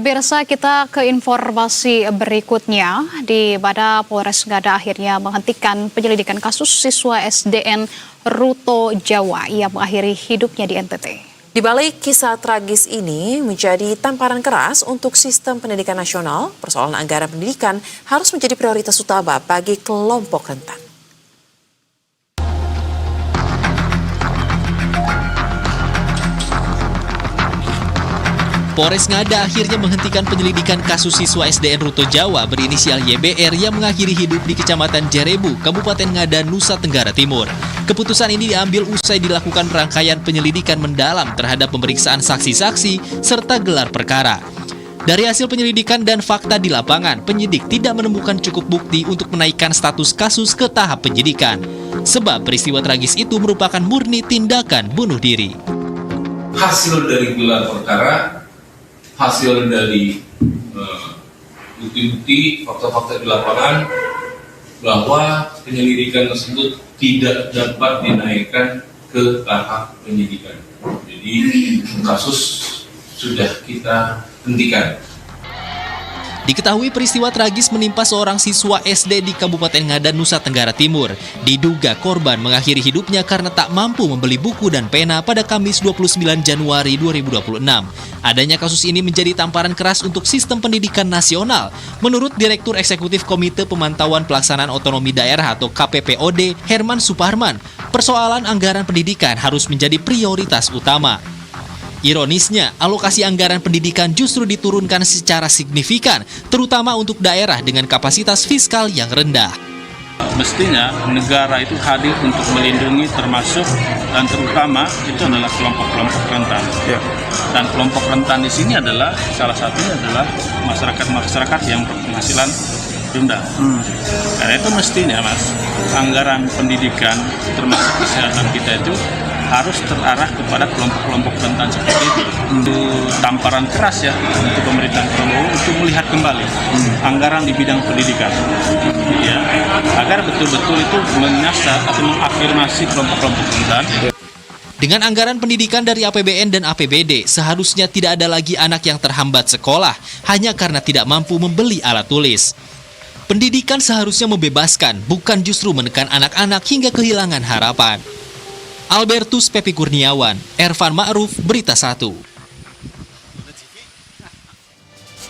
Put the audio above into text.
Pemirsa, kita ke informasi berikutnya. Di mana Polres Ngada akhirnya menghentikan penyelidikan kasus siswa SDN Ruto Jawa yang mengakhiri hidupnya di NTT. Di balik kisah tragis ini menjadi tamparan keras untuk sistem pendidikan nasional, persoalan anggaran pendidikan harus menjadi prioritas utama bagi kelompok rentan. Polres Ngada akhirnya menghentikan penyelidikan kasus siswa SDN Ruto Jawa berinisial YBR yang mengakhiri hidup di Kecamatan Jarebu, Kabupaten Ngada, Nusa Tenggara Timur. Keputusan ini diambil usai dilakukan rangkaian penyelidikan mendalam terhadap pemeriksaan saksi-saksi serta gelar perkara. Dari hasil penyelidikan dan fakta di lapangan, penyidik tidak menemukan cukup bukti untuk menaikkan status kasus ke tahap penyidikan. Sebab peristiwa tragis itu merupakan murni tindakan bunuh diri. Hasil dari gelar perkara, hasil dari bukti-bukti, fakta-fakta di lapangan bahwa penyelidikan tersebut tidak dapat dinaikkan ke tahap penyidikan. Jadi kasus sudah kita hentikan. Diketahui peristiwa tragis menimpa seorang siswa SD di Kabupaten Ngada, Nusa Tenggara Timur. Diduga korban mengakhiri hidupnya karena tak mampu membeli buku dan pena pada Kamis 29 Januari 2026. Adanya kasus ini menjadi tamparan keras untuk sistem pendidikan nasional. Menurut Direktur Eksekutif Komite Pemantauan Pelaksanaan Otonomi Daerah atau KPPOD, Herman Suparman, persoalan anggaran pendidikan harus menjadi prioritas utama. Ironisnya, alokasi anggaran pendidikan justru diturunkan secara signifikan, terutama untuk daerah dengan kapasitas fiskal yang rendah. Mestinya negara itu hadir untuk melindungi termasuk dan terutama itu adalah kelompok-kelompok rentan. Dan kelompok rentan di sini adalah salah satunya adalah masyarakat yang berpenghasilan rendah. Karena itu mestinya anggaran pendidikan termasuk kesehatan kita itu harus terarah kepada kelompok-kelompok rentan seperti itu. Untuk tamparan keras ya untuk pemerintahan Prabowo untuk melihat kembali anggaran di bidang pendidikan, ya, agar betul-betul itu menyasar atau mengafirmasi kelompok-kelompok rentan. Dengan anggaran pendidikan dari APBN dan APBD, seharusnya tidak ada lagi anak yang terhambat sekolah hanya karena tidak mampu membeli alat tulis. Pendidikan seharusnya membebaskan, bukan justru menekan anak-anak hingga kehilangan harapan. Albertus Pepi Kurniawan, Ervan Ma'ruf, Berita 1.